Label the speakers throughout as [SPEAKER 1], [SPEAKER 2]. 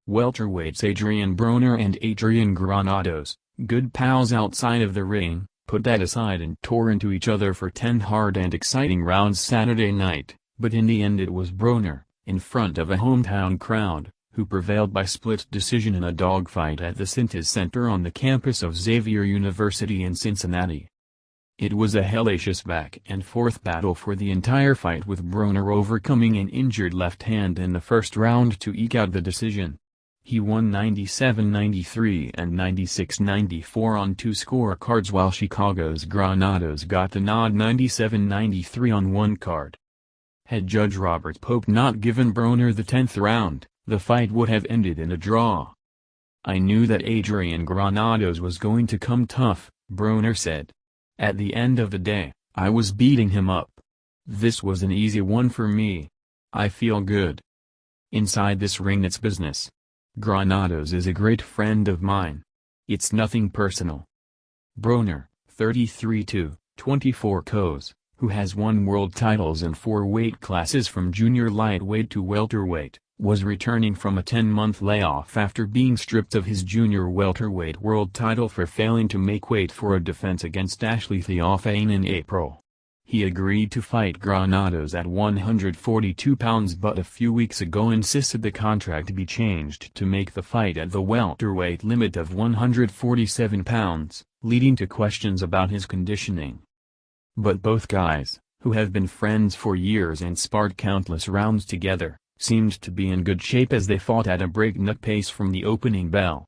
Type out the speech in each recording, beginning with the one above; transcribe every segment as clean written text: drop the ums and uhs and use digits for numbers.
[SPEAKER 1] Welterweights Adrien Broner and Adrian Granados, good pals outside of the ring, put that aside and tore into each other for 10 hard and exciting rounds Saturday night, but in the end it was Broner, in front of a hometown crowd, who prevailed by split decision in a dogfight at the Cintas Center on the campus of Xavier University in Cincinnati. It was a hellacious back-and-forth battle for the entire fight, with Broner overcoming an injured left hand in the first round to eke out the decision. He won 97-93 and 96-94 on 2 scorecards, while Chicago's Granados got the nod 97-93 on 1 card. Had Judge Robert Pope not given Broner the 10th round, the fight would have ended in a draw. "I knew that Adrian Granados was going to come tough," Broner said. "At the end of the day, I was beating him up. This was an easy one for me. I feel good. Inside this ring it's business. Granados is a great friend of mine. It's nothing personal." Broner, 33-24 KOs, who has won world titles in 4 weight classes from junior lightweight to welterweight, was returning from a 10-month layoff after being stripped of his junior welterweight world title for failing to make weight for a defense against Ashley Theophane in April. He agreed to fight Granados at 142 pounds but a few weeks ago insisted the contract be changed to make the fight at the welterweight limit of 147 pounds, leading to questions about his conditioning. But both guys, who have been friends for years and sparred countless rounds together, seemed to be in good shape as they fought at a breakneck pace from the opening bell.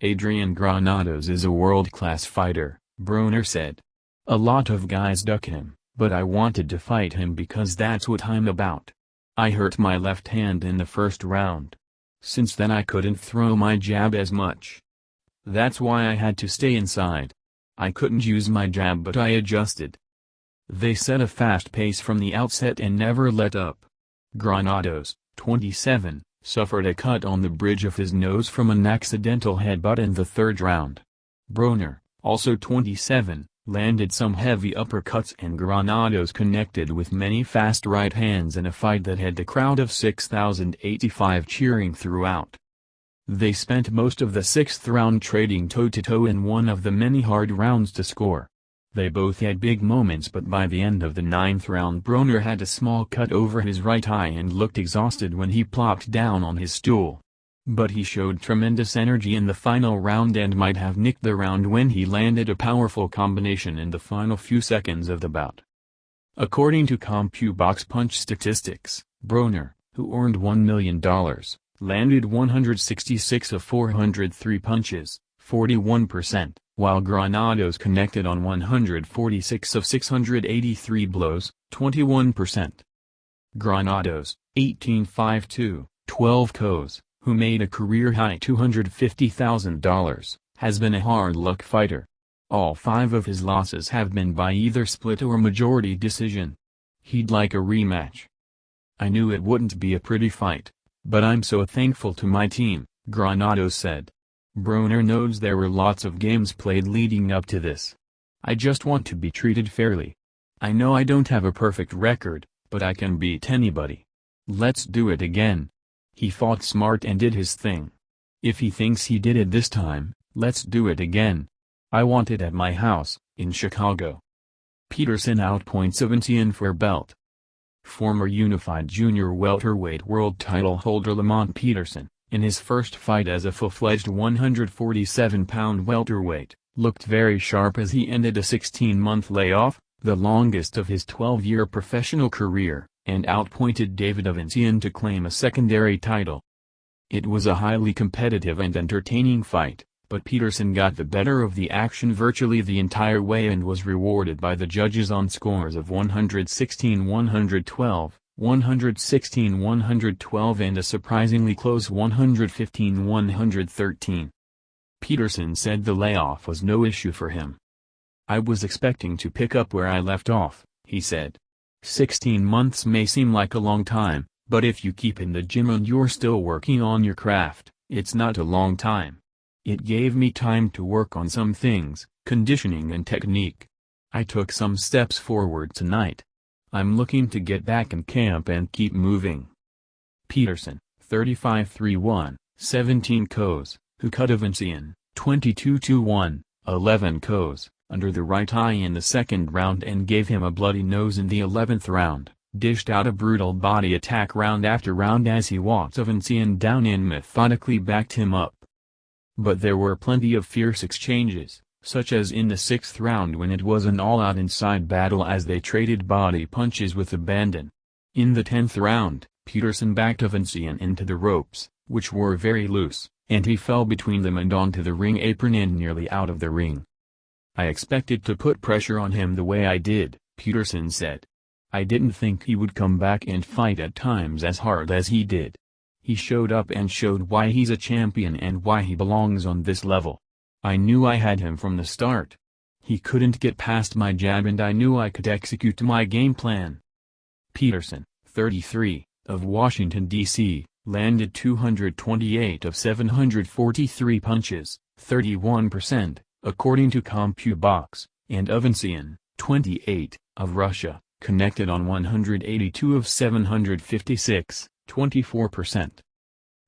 [SPEAKER 1] "Adrian Granados is a world-class fighter," Broner said. "A lot of guys duck him, but I wanted to fight him because that's what I'm about. I hurt my left hand in the first round. Since then I couldn't throw my jab as much. That's why I had to stay inside. I couldn't use my jab but I adjusted." They set a fast pace from the outset and never let up. Granados, 27, suffered a cut on the bridge of his nose from an accidental headbutt in the 3rd round. Broner, also 27, landed some heavy uppercuts and Granados connected with many fast right hands in a fight that had the crowd of 6,085 cheering throughout. They spent most of the 6th round trading toe-to-toe in one of the many hard rounds to score. They both had big moments but by the end of the 9th round Broner had a small cut over his right eye and looked exhausted when he plopped down on his stool. But he showed tremendous energy in the final round and might have nicked the round when he landed a powerful combination in the final few seconds of the bout. According to CompuBox Punch statistics, Broner, who earned $1 million, landed 166 of 403 punches, 41%, while Granados connected on 146 of 683 blows, 21%. Granados, 18-5-2, 12 KOs, who made a career-high $250,000, has been a hard-luck fighter. All 5 of his losses have been by either split or majority decision. He'd like a rematch. "I knew it wouldn't be a pretty fight, but I'm so thankful to my team," Granados said. Broner knows there were lots of games played leading up to this. "I just want to be treated fairly. I know I don't have a perfect record, but I can beat anybody. Let's do it again." He fought smart and did his thing. If he thinks he did it this time, let's do it again. I want it at my house, in Chicago. Peterson outpoints Evantian for belt. Former unified junior welterweight world title holder Lamont Peterson, in his first fight as a full-fledged 147-pound welterweight, looked very sharp as he ended a 16-month layoff, the longest of his 12-year professional career, and outpointed David Evantian to claim a secondary title. It was a highly competitive and entertaining fight, but Peterson got the better of the action virtually the entire way and was rewarded by the judges on scores of 116-112, 116-112 and a surprisingly close 115-113. Peterson said the layoff was no issue for him. "I was expecting to pick up where I left off," he said. 16 months may seem like a long time, but if you keep in the gym and you're still working on your craft, it's not a long time. It gave me time to work on some things, conditioning and technique. I took some steps forward tonight. I'm looking to get back in camp and keep moving. Peterson, 35-3-1, 17 KOs, who cut Avancian, 22-1, 11 KOs, under the right eye in the second round and gave him a bloody nose in the 11th round, dished out a brutal body attack round after round as he walked Avancian down and methodically backed him up. But there were plenty of fierce exchanges, such as in the 6th round when it was an all-out inside battle as they traded body punches with abandon. In the 10th round, Peterson backed Avancian into the ropes, which were very loose, and he fell between them and onto the ring apron and nearly out of the ring. I expected to put pressure on him the way I did, Peterson said. I didn't think he would come back and fight at times as hard as he did. He showed up and showed why he's a champion and why he belongs on this level. I knew I had him from the start. He couldn't get past my jab and I knew I could execute my game plan. Peterson, 33, of Washington, D.C., landed 228 of 743 punches, 31%, according to CompuBox, and Avancian, 28, of Russia, connected on 182 of 756, 24%.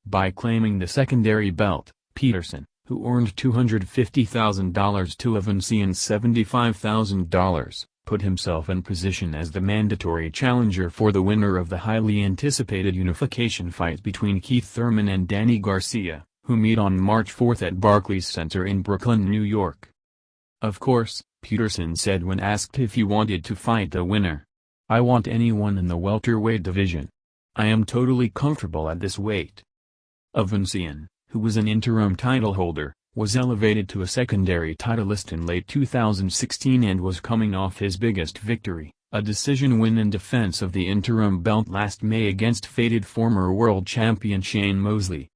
[SPEAKER 1] By claiming the secondary belt, Peterson, who earned $250,000 to Avancian's $75,000, put himself in position as the mandatory challenger for the winner of the highly anticipated unification fight between Keith Thurman and Danny Garcia, who meet on March 4 at Barclays Center in Brooklyn, New York. Of course, Peterson said when asked if he wanted to fight the winner. I want anyone in the welterweight division. I am totally comfortable at this weight. Avancian, who was an interim title holder, was elevated to a secondary titleist in late 2016 and was coming off his biggest victory, a decision win in defense of the interim belt last May against faded former world champion Shane Mosley.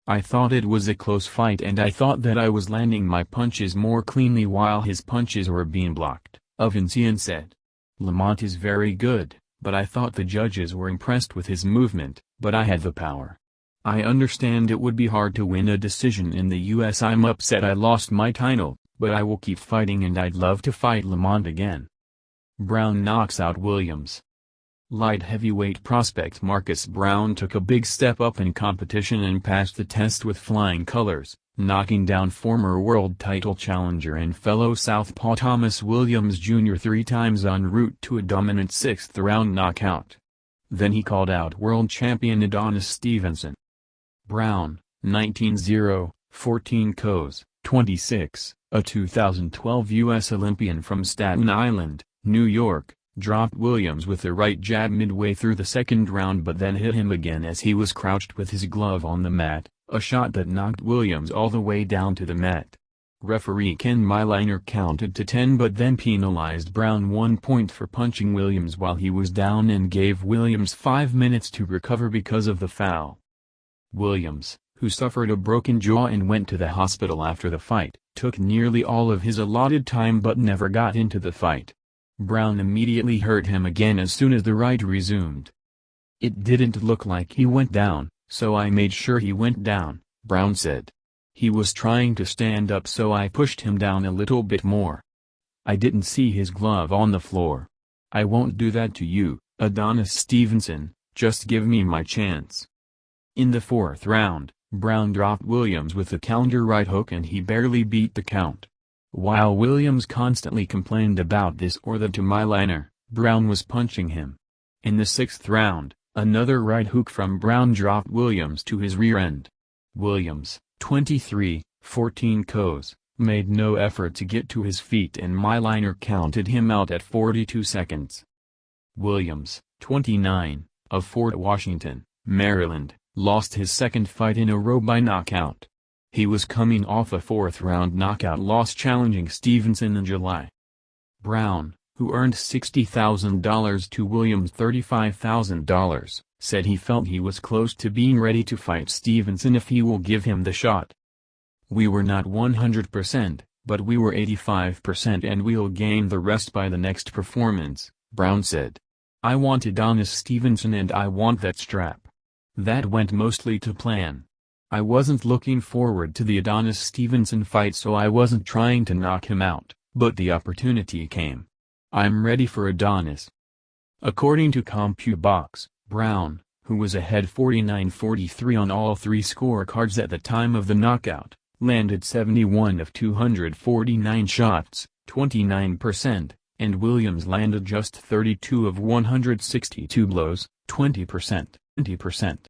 [SPEAKER 1] I thought it was a close fight and I thought that I was landing my punches more cleanly while his punches were being blocked, Avancian said. Lamont is very good, but I thought the judges were impressed with his movement, but I had the power. I understand it would be hard to win a decision in the US. I'm upset I lost my title, but I will keep fighting and I'd love to fight Lamont again. Brown knocks out Williams. Light heavyweight prospect Marcus Brown took a big step up in competition and passed the test with flying colors, knocking down former world title challenger and fellow southpaw Thomas Williams Jr. 3 times en route to a dominant 6th-round knockout. Then he called out world champion Adonis Stevenson. Brown, 19-0, 14 KOs, 26, a 2012 U.S. Olympian from Staten Island, New York, dropped Williams with the right jab midway through the second round but then hit him again as he was crouched with his glove on the mat, a shot that knocked Williams all the way down to the mat. Referee Ken Myliner counted to 10 but then penalized Brown 1 point for punching Williams while he was down and gave Williams 5 minutes to recover because of the foul. Williams, who suffered a broken jaw and went to the hospital after the fight, took nearly all of his allotted time but never got into the fight. Brown immediately hurt him again as soon as the right resumed. It didn't look like he went down, so I made sure he went down, Brown said. He was trying to stand up so I pushed him down a little bit more. I didn't see his glove on the floor. I won't do that to you, Adonis Stevenson, just give me my chance. In the 4th round, Brown dropped Williams with a counter right hook and he barely beat the count. While Williams constantly complained about this or that to Myliner, Brown was punching him. In the 6th round, another right hook from Brown dropped Williams to his rear end. Williams, 23, 14 KOs, made no effort to get to his feet and Myliner counted him out at 42 seconds. Williams, 29, of Fort Washington, Maryland, lost his second fight in a row by knockout. He was coming off a 4th-round knockout loss challenging Stevenson in July. Brown, who earned $60,000 to Williams' $35,000, said he felt he was close to being ready to fight Stevenson if he will give him the shot. We were not 100%, but we were 85% and we'll gain the rest by the next performance, Brown said. I want Adonis Stevenson and I want that strap. That went mostly to plan. I wasn't looking forward to the Adonis Stevenson fight so I wasn't trying to knock him out, But the opportunity came. I'm ready for Adonis. According to CompuBox, Brown, who was ahead 49-43 on all three scorecards at the time of the knockout, landed 71 of 249 shots, 29%, and Williams landed just 32 of 162 blows, 20%.